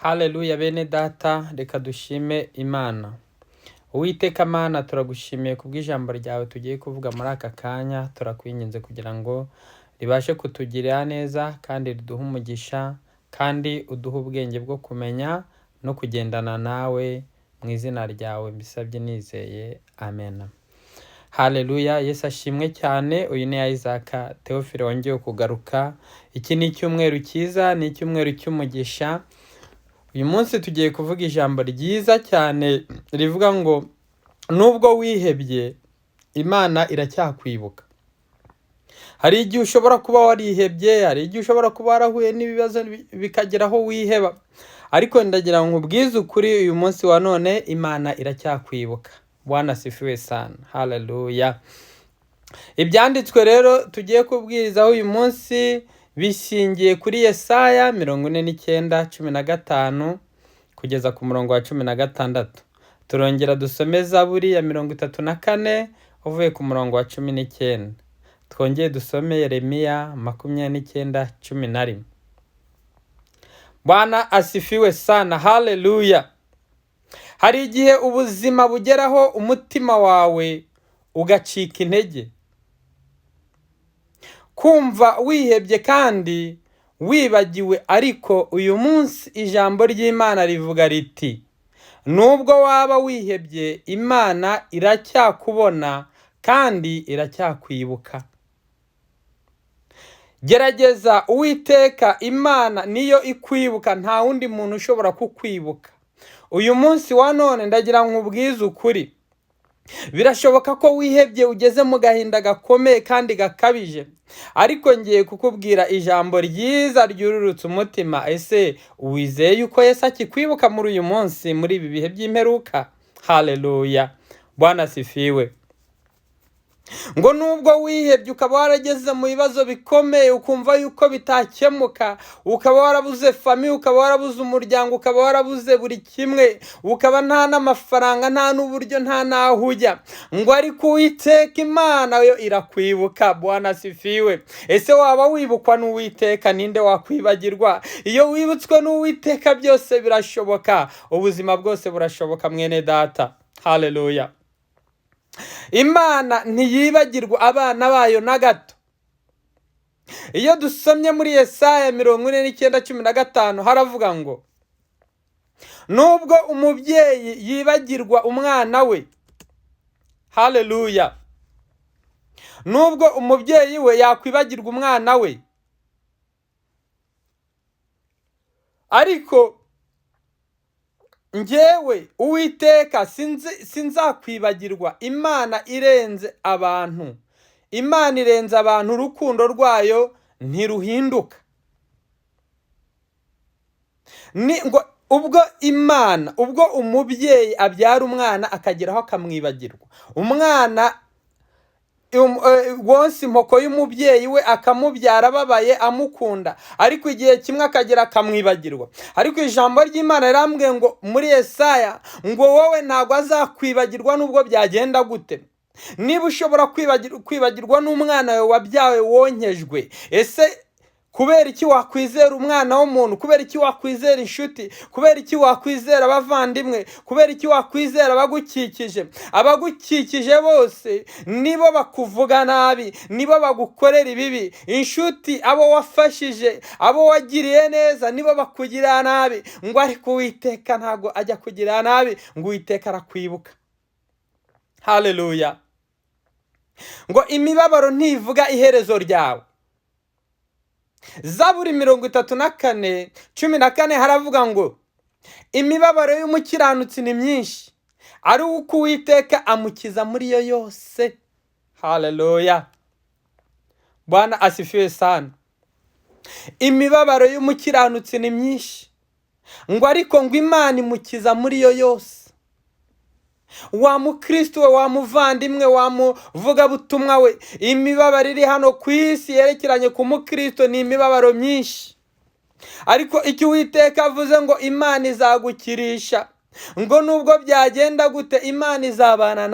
Haleluya bene data, reka dushime Imana. Uwiteka Mana, turagushimiye kubw'ijambo ryawe tugiye kuvuga muri aka kanya. Turakwinginze kugira ngo ribashe kutugirira neza kandi riduhe umugisha, kandi uduhe ubwenge bwo kumenya no kugendana nawe. Mu izina ryawe mbisabye nizeye, amen. Haleluya, Yesu ashimwe cyane. Uyu ni Isaac Theophile wongeye kugaruka. Iki ni icyumweru cyiza, ni icyumweru cy'umugisha. Uyu munsi tugiye kuvuga ijambo ryiza cyane rivuga ngo nubwo wihebye, Imana iracyakwibuka. Hari igihe ushobora kuba warihebye, hari igihe ushobora kuba warahuye n'ibibazo bikagera aho wiheba, ariko ndagira ngo ubwize ukuri uyu munsi wa none, Imana iracyakwibuka. Bwana asifiwe sana. Haleluya. Ibyanditswe rero tugiye kubwirizaho uyu munsi bishingiye kuri Yesaya 49:15 kugeza ku murongo wa 16. Turongera dusome Zaburi ya 34 uvuye ku murongo wa 19. Twongeye dusome Yeremiya 29:11. Bwana asifiwe sana. Haleluya. Hari igihe ubuzima bugeraho umutima wawe ugacika intege, kumva wihebye kandi wibagiwe, ariko uyu munsi ijambo ry'Imana rivuga riti nubwo waba wihebye, Imana iracyakubona kandi iracyakwibuka. Gerageza Uwiteka, Imana niyo ikwibuka, nta wundi muntu ushobora kukwibuka. Uyu munsi wa none ndagira ngo ubwize ukuri. Birashoboka ko wihebye, ugeze mu gahinda gakomeye kandi gakabije, ariko ngiye kukubwira ijambo ryiza ryururutse umutima. Ese wizeye yuko Yesu akikwibuka muri uyu munsi, muri ibi bihe by'imperuka? Haleluya. Bwana asifiwe. Ngo nubwo wihebye, ukaba warageze mu bibazo bikomeye, ukumva yuko bitakemuka, ukaba warabuze famiye, ukaba warabuze umuryango, ukaba warabuze buri kimwe, ukaba nta n'amafaranga, nta n'uburyo, nta n'aho ujya, ngo ariko Uwiteka Imana yo irakwibuka. Bwana asifiwe. Ese waba wibukwa n'Uwiteka, ninde wakwibagirwa? Iyo wibutswe n'Uwiteka byose birashoboka, ubuzima bwose burashoboka mwene data. Haleluya. Imana ntiyibagirwa abana bayo na gato. Iyo dusomye muri Yesaya 49:15 haravuga ngo nubwo umubyeyi yibagirwa umwana we, haleluya, nubwo umubyeyi we yakwibagirwa umwana we, ariko njyewe Uwiteka sinzakwibagirwa. Imana irenze abantu, Imana irenze abantu, urukundo rwayo ntiruhinduka. Ubwo umubyeyi abyara umwana akageraho akamwibagirwa, umwana wonse impoko y'umubyeyi we akamubyara ababaye amukunda, ariko igihe kimwe akagera akamwibagirwa. Ariko ijambo ry'Imana rirambwiye ngo muri Yesaya ngo wowe ntabwo azakwibagirwa nubwo byagenda gute. Niba ushobora kwibagirwa n'umwana wawe wabyawe wonkejwe, ese kubera iki wakwizera umwana w'umuntu? Kubera iki wakwizera inshuti? Kubera iki wakwizera abavandimwe? Kubera iki wakwizera abagukikije? Abagukikije bose nibo bakuvuga nabi, nibo bagukorera ibibi. Inshuti, abo wafashije, abo wagiriye neza, nibo bakugirira nabi. Ngo ariko Uwiteka ntago ajya kugirira nabi, ngo Uwiteka arakwibuka. Haleluya. Ngo imibabaro ntivuga iherezo ryawe. Zaburi 34:14 haravuga ngo imibabaro y'umukiranutsi ni myinshi, ari uko Uwiteka amukiza muri yo yose. Haleluya. Bwana asifiwe sana. Imibabaro y'umukiranutsi ni myinshi, ngo ariko ngo Imana imukiza muri yo yose. Wa mukristo we, wa muvandimwe, wa muvuga butumwa we, imibabaro iri hano ku isi yerekeranye ku mukristo ni imibabaro myinshi, ariko icyo Uwiteka avuze ngo Imana izagukirisha, ngo nubwo byagenda gute Imana izabana